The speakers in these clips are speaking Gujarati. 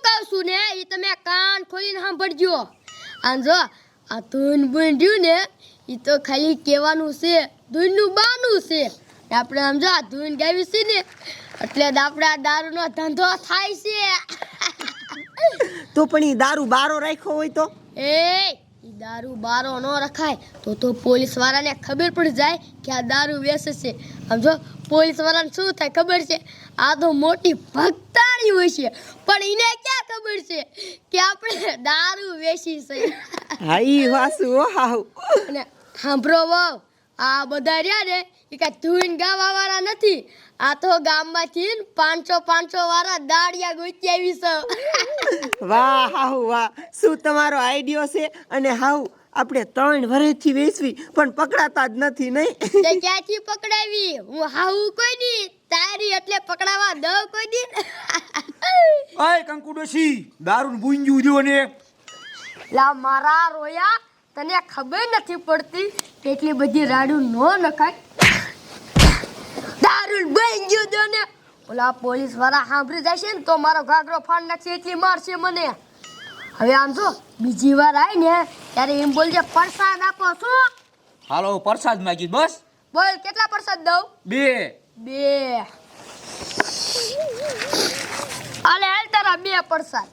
કહું છું ને એ તમે કાન ખોલીને સાંભળજો. આમ જો આ ધૂન બન્યું ને એ તો ખાલી કહેવાનું છે, ધૂનનું બાનું છે. આપણે આમ જો આ ધૂન ગાવી છે ને એટલે જ આપણે આ દારૂનો ધંધો થાય છે. તો પણ ઈ દારૂ બારો રાખ્યો હોય તો? એ દારૂ બારો ન રખાય તો પોલીસ વાળાને ખબર પડી જાય કે આ દારૂ વેચે છે. સમજો પોલીસ વાળાને શું થાય ખબર છે? આ તો મોટી ભક્તાણી હોય છે, પણ એને ક્યાં ખબર છે કે આપણે દારૂ વેચી છે. હા ઈ વાસુ હો હાવ. અને સાંભળો વાવ, આ બધા રહ્યા ને એ કાંઈ ધૂન ગાવા વાળા નથી. આ તો ગામમાંથી 500 વાળા દાડિયા ગોતી આવી છે. વાહ હાવ વાહ, શું તમારો આઈડિયો છે. અને હાવ આપણે 3 વર્ષથી વેચવી પણ પકડાતા જ નથી નહીં. તે ક્યાંથી પકડાવી? હું હાઉ કોઈ દી તારી એટલે પકડાવા દઉં કોઈ દી. ઓય કંકુ ડોશી, દારૂ બુંજ્યું જો ને. લા મારા રોયા, તને ખબર નથી પડતી કેટલી બધી રાડું નો નખાય. દારૂ બંજ્યું દો ને, ઓલા પોલીસ વાળા સાંભળી જશે ને તો મારો ઘાઘરો ફાડ નાખશે, એટલી મારશે મને. હવે આમ જો બીજી વાર આવી ને ત્યારે એમ બોલજે પ્રસાદ આપો છો. હાલો પ્રસાદ માંગી બસ. બોલ કેટલા પ્રસાદ દઉં? 2. હાલે હાલ તારા 2 પ્રસાદ.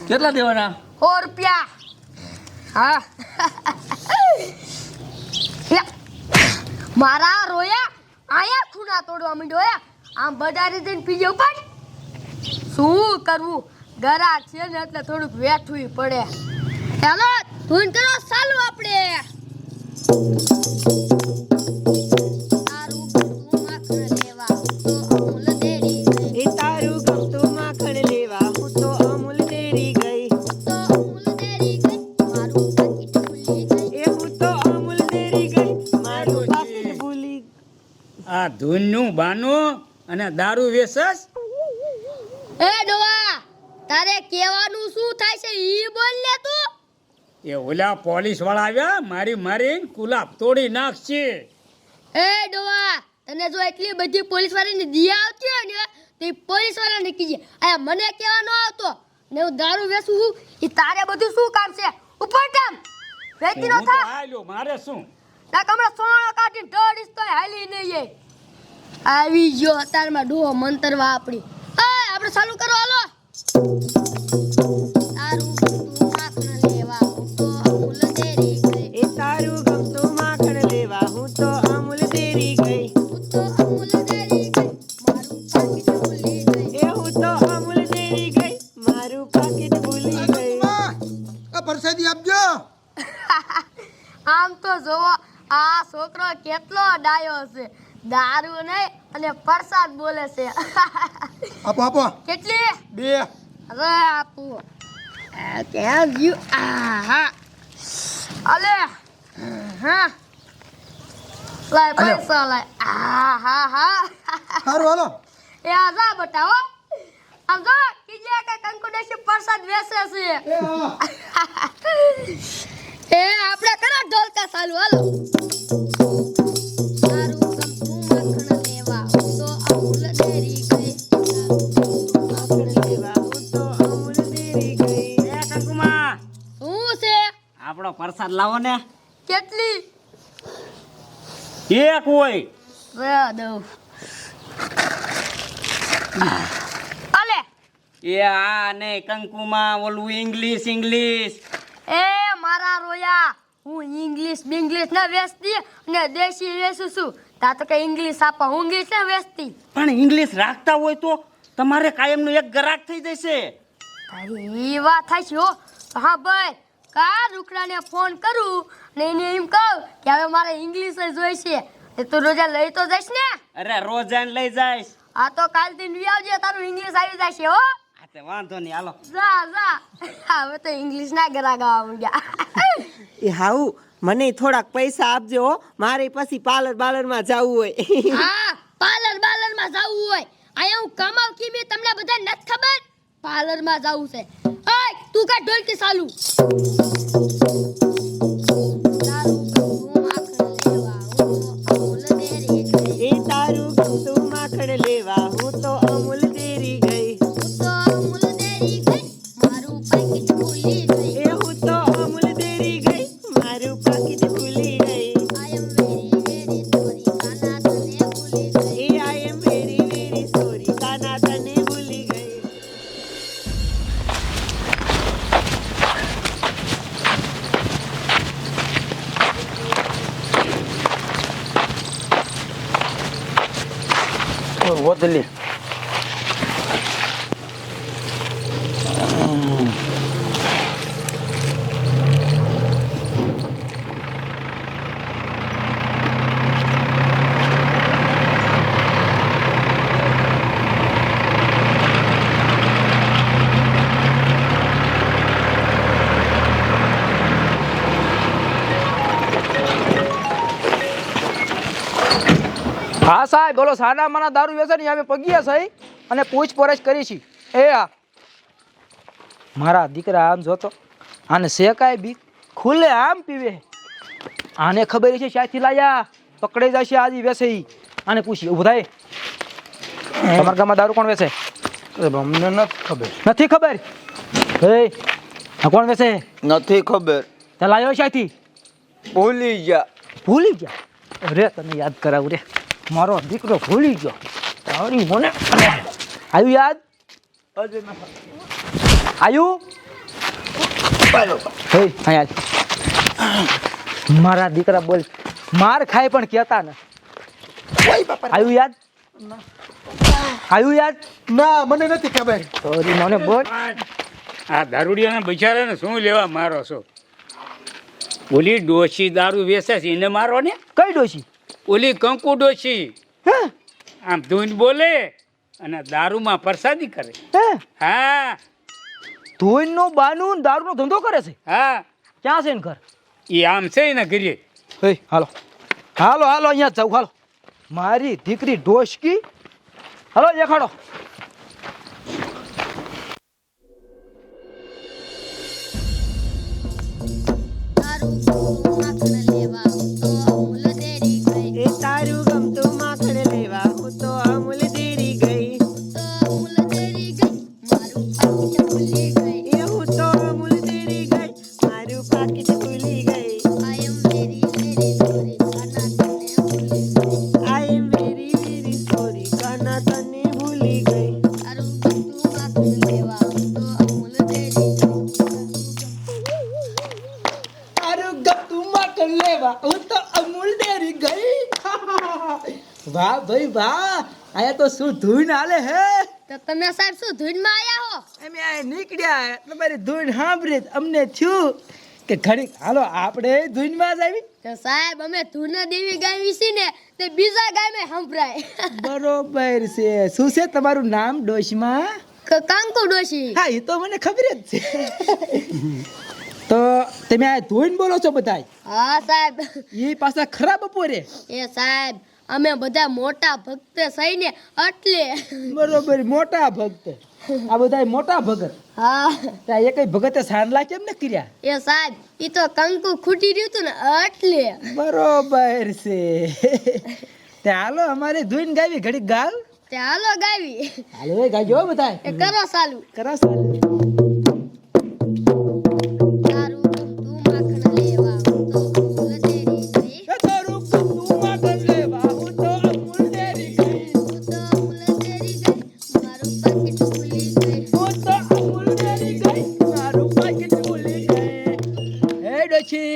કેટલા દેવાના? 100 રૂપિયા. હા. યા. મારા રોયા આયા ખૂણા તોડવા માંડ્યો. આમ બજારે જઈને પીજો પણ શું કરવું, ગરાક છે ને એટલે થોડુંક વેઠવું પડે. ચાલો ધૂન કરો ચાલુ આપણે. તારું ગમતું માખણ લેવા હું તો અમૂલ ડેરી ગઈ. હું તો અમૂલ ડેરી ગઈ, મારું પાકીટ ભૂલી. આ ધૂનનું બાનું અને દારૂ વેચસ. એ ડોવા, તારે કહેવાનું શું થાય છે ઈ બોલ લે તું. એ ઓલા પોલીસ વાળા આવ્યા, મારી કુલાબ તોડી નાખશે. એ ડોવા, તને જો એટલી બધી પોલીસ વાળાની દિયા આવતી હોય ને તો પોલીસ વાળાને કીજે. આ મને કહેવા ન આવતો ને હું દારૂ વેચું છું, ઈ તારે બધું શું કામ છે? ઉપર કામ વેચી નો હું તો થા. હાલ્યો, મારે શું? ના કમળા સોણો કાઢીને ઢોળીશ તોય હાલી નહીં. એ આવી ગયો અતારમાં ડોહો મંતરવા આપણી. આપણે ચાલુ કરો હાલો. તારું ગમતું માખણ લેવા હું તો અમૂલ ડેરી ગઈ. તારું ગમતું માખણ લેવા હું તો અમૂલ ડેરી ગઈ. આ પ્રસાદી આપજો. આમ તો જોવો આ છોકરો કેટલો ડાયો છે, દારૂ નહીં અને પ્રસાદ બોલે છે. આપો આપો. કેટલી? 2. અરે આપું. ત્યાં ગયું. આહા અલે હા લાય પૈસા લાય. આહા સારું હાલો. એ આજા બતાવો. આમ જો કીજે કે કંકુ ડેશી પ્રસાદ વેચે છે. એ આપણે કરો ઢોલકા ચાલુ હાલો. તારું ગમતું માખણ લેવા હું તો અમૂલ ડેરી ગઈ. માખણ લેવા હું તો અમૂલ ડેરી ગઈ. એ કંકુમા, શું છે? આપણો પ્રસાદ લાવો ને. કેટલી? એક હોય. રે દઉં. અલે એ આ ને કંકુમા ઓલું ઇંગ્લિશ. એ મારા રોયા, હું ઇંગ્લિશ બિંગ્લિશ ના વેચતી ને દેશી વેચું છું. તા તો કઈ ઇંગ્લિશ આપા, હું ઇંગ્લિશ ના વેચતી. પણ ઇંગ્લિશ રાખતા હોય તો તમારે કાયમનું એક ગ્રાહક થઈ જશે. તારી ઈ વાત થાય છે હો. હા ભાઈ, કા રૂખડાને ફોન કરું ને એને એમ કહું કે હવે મારે ઇંગ્લિશ જ જોઈશે. એ તું રોજા લઈ તો જઈશ ને? અરે રોજાન લઈ જાઈશ. આ તો કાલ થી વી આવજે, તારું ઇંગ્લિશ આવી જશે હો. આ તે વાંધો નહીં, હાલો. જા હવે તો ઇંગ્લિશ ના ગરા ગાવા માંડ્યા. એ હાઉ મને થોડાક પૈસા આપજો હો, મારે પછી પાર્લર માં જવું હોય. હા, પાર્લર માં જાવું હોય. આયા હું કમાવ કીમી તમને બધા નથી ખબર? પાર્લર માં જાવું છે. ઓય તું કા ઢોલકી ચાલુ. તારું ગમતું માખણ લેવા હું તો અમૂલ ડેરી ગઈ. તારું ગમતું માખણ લેવા હું તો અમૂલ ડેરી ગઈ. બોતલી હા સાહેબ બોલો સાના માના દારૂ વેચે ને અમે પગીયા છે અને પૂછપરછ કરી છે એ આ મારા દીકરા આમ જોતો આને શેકાય બી ખુલ્લે આમ પીવે આને ખબર છે ક્યાંથી લાયા પકડાઈ જશે આજે વેચે ઈ આને પૂછી ઊભું થાય તમારા ગામમાં દારૂ કોણ વેચે અમને નથી ખબર. નથી ખબર એ આ કોણ વેચે નથી ખબર. તે લાયો ક્યાંથી ભૂલી ગયા. ભૂલી ગયા અરે તને યાદ કરાવું રે મારો દીકરો ભૂલી ગયો તારી મને આવ્યું યાદ આવ્યું હે અહીંયા મારા દીકરા બોલ માર ખાય પણ કહેતા ને આવ્યું યાદ આવ્યું યાદ ના મને નથી ખબર. તારી મને બોલ આ દારૂડિયાના બિચારાને શું લેવા મારો છો? ઓલી ડોશી દારૂ વેચે છે એને મારો ને. કઈ ડોશી ઓલી કંકુ ડોશી હે આમ ધૂન બોલે અને દારૂમાં પ્રસાદી કરે. હે હા ધોઈનો બાનું દારૂનો ધંધો કરે છે હા ક્યાં છે એનું ઘર એ આમ છે ને કરીએ. હે હાલો હાલો હાલો અહીંયા જાવ હાલો મારી દીકરી ડોશકી હાલો દેખાડો એ તારું ગમતું માખણ લેવા હું તો અમૂલ ડેરી ગઈ એ હું તો અમૂલ ડેરી ગઈ મારું પાકીટ ભૂલી ગઈ આઈ એમ વેરી વેરી સોરી કાના તને ભૂલી ગઈ તારું ગમતું માખણ લેવા હું તો અમૂલ ડેરી ગઈ વાહ ભાઈ વાહ આયા તો શું ધૂન હાલે હે તો તમે સાહેબ શું ધૂનમાં આયા હો? અમે આ નીકળ્યા તમારી ધૂન સાંભળી અમને થયું કે ઘડીક હાલો આપણે ધૂનમાં જ આવી તો સાહેબ અમે ધૂન દેવી ગાવી છે ને તે બીજા ગામે સંભળાય. બરોબર છે શું છે તમારું નામ ડોશમાં કંકુ ડોશી. હા એ તો મને ખબર જ છે તો તમે આ ધૂન બોલો છો બધાય હા સાહેબ. એ પાછા ખરા બપોરે એ સાહેબ અમે બધા મોટા ભક્ત થઈને એટલે બરોબર મોટા ભક્ત આ બધા મોટા ભગત હા ત્યાં એ કઈ ભગતે સાંડલા કેમ ને કર્યા એ સાહેબ ઈ તો કંકુ ખૂટી રહ્યું હતું ને એટલે બરોબર છે તે હાલો અમારે ધૂન ગાવી ઘડીક ગાવ તે હાલો ગાવી. હાલો એ ગાજો બધા એ કરો ચાલુ. કરો ચાલુ તારું ગમતું માખણ લેવા હું તો અમૂલ ડેરી ગઈ. તારું ગમતું માખણ લેવા હું તો અમૂલ ડેરી ગઈ હું તો અમૂલ ડેરી ગઈ મારું પાકીટ ભૂલી ગઈ. હું તો અમૂલ ડેરી ગઈ મારું પાકીટ ભૂલી ગઈ હે ડોશી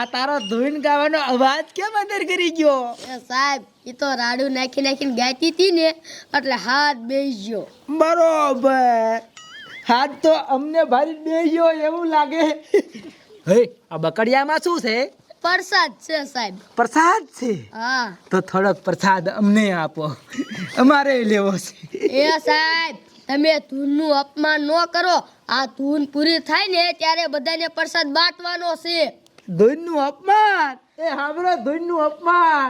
આ તારો ધૂન ગાવાનો અવાજ કેમ અંદર કરી ગયો એ સાહેબ ઈ તો રાડું નાખી નાખીને ગાતી હતી ને એટલે હાથ બેસી ગયો. બરોબર હાથ તો અમને ભારી બેસ્યો એવું લાગે હે આ બકડિયામાં શું છે પ્રસાદ છે સાહેબ. પ્રસાદ છે હા તો થોડોક પ્રસાદ અમને આપો અમારે લેવો છે એ સાહેબ તમે ધૂનનું અપમાન ન કરો. આ ધૂન પૂરી થાય ને ત્યારે બધાને પ્રસાદ બાંટવાનો છે. ધૂનનું અપમાન એ સાંભળો ધૂનનું અપમાન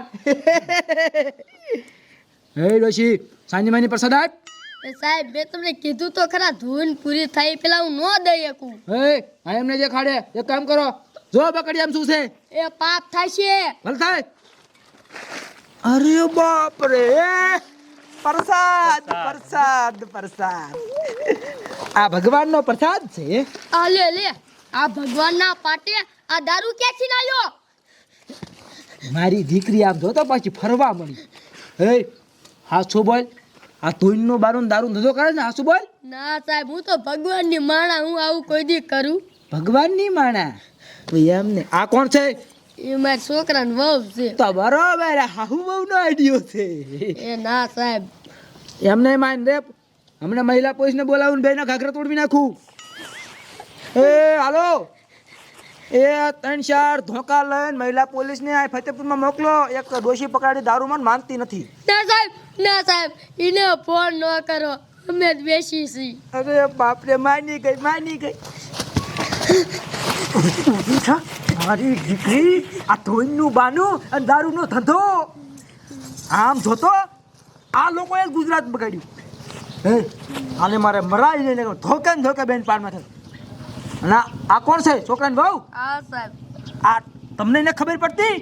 હે ડોશી સાંજે માની પ્રસાદ આપ એ સાહેબ મેં તમને કીધું તો ખરા ધૂન પૂરી થાય પેલા હું ન દઈ શકું. હે આ એમને જે ખાડે એક કામ કરો જો બકડિયામાં શું છે એ પાપ થશે. ભલ થાય અરે બાપ રે પ્રસાદ પ્રસાદ પ્રસાદ આ ભગવાનનો પ્રસાદ છે આ લે લે આ ભગવાનના પાટે આ દારૂ ક્યાંથી લાવ્યો? મારી દીકરી આમ જોતો પાછી ફરવા મળી હે હાસુ બોલ આ ધૂનનો બારું દારૂ ધંધો કરે ને હાસુ બોલ ના સાહેબ હું તો ભગવાનની માણા હું આવું કોઈ દી કરું? ભગવાનની માણા તો એમને આ કોણ છે એ મારા છોકરાનો વહુ છે. તો બરોબર હાહુ બહુ નો આઈડિયો છે એ ના સાહેબ એમને માન રે હમણાં મહિલા પોલીસને બોલાવીને બેના ઘાઘરા તોડવી નાખું. એ હાલો એ 3-4 ધોકા લઈને મહિલા પોલીસને આ ફતેપુરમાં મોકલો. એક દોષી પકડાડી દારૂમાં માનતી નથી. ના સાહેબ એને ફોન ન કરો, અમે જ બેસી છીએ. અરે બાપરે, માની ગઈ. મારી દીકરી આ ધોઈનું બાનું અને દારૂનો ધંધો આમ જોતો આ લોકોએ જ ગુજરાત બગાડ્યું. હે આને મારે મરાઈ લઈને ધોકે ને ધોકે બેન પાડમાં થાય. અને આ કોણ છે? છોકરાની બહુ? હા સાહેબ. આ તમને ને ખબર પડતી?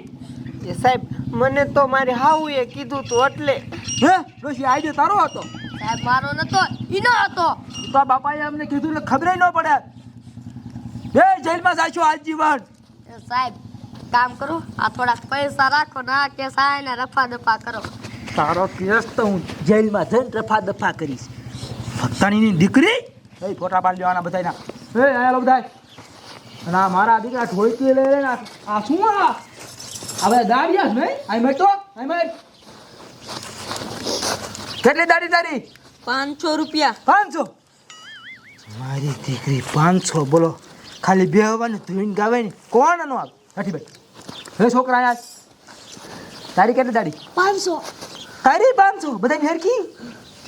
એ સાહેબ મને તો મારી હાઉએ કીધું તું એટલે. હે ડોશી આઈડિયો તારો હતો? સાહેબ મારો નતો, ઈનો હતો. તો આ બાપાએ અમને કીધું એટલે ખબર ન પડે. એ જેલમાં જાશો આજીવન. એ સાહેબ કામ કરો, આ થોડાક પૈસા રાખો ના કે સાયને રફા દફા કરો. તારો કેસ તો હું જેલમાં જઈને રફા દફા કરીશ. ભક્તાણીની દીકરી એ ફોટા પાડી લેવાના બધાયના. એ આયા લો બધાય. અને આ મારા દીકરા ઢોળકી લઈ લઈને આ શું આ હવે દાડિયા જ નહીં? આઈ મેં તો આઈ મેં કેટલી દાડી તારી? 500 રૂપિયા. 500. મારી દીકરી 500 બોલો. ખાલી બે હવાનું ધોઈને ગાવે ને કોણ નો આવે? હઠી ભાઈ હે છોકરા આયા તારી કેટલી દાડી? 500. તારી 500 બધાની હરખી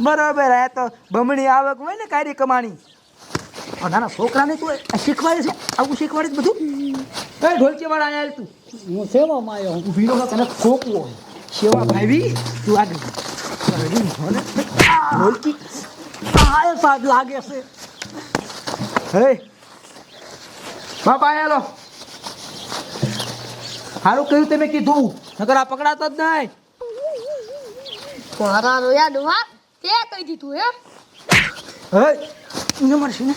બરાબર. આ તો બમણી આવક હોય ને કારી કમાણી. નાના છોકરાને તું શીખવાડે છે, આવું શીખવાડે છે બધું. એ ઢોલકી વાળા આયા તું. હું સેવામાં આવ્યો હું ભીડો તને ખોકવો સેવા ભાવી તું આગળ ઢોલકી આ સાદ લાગે છે. હે બાપા આયા લો. સારું કર્યું તમે કીધું, નકર આ પકડાતા જ નહીં. મારા રોયા ડોહા તે કહી દીધું હે. હે ને મારશે ને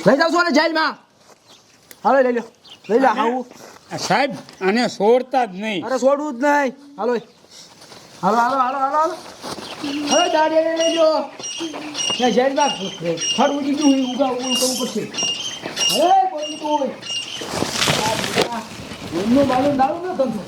લઈ જાવ છો ને જેલમાં. હાલો લઈ લો હાવું. આ સાહેબ આને છોડતા જ નહીં. અરે છોડવું જ નહીં. હાલો હવે દાડી લઈ લો ને જેલમાં ફળ ઉડી ગયું ઉગાવું કરવું પડશે. હવે કોઈ કોઈ બાલું દારૂ ન ધંધો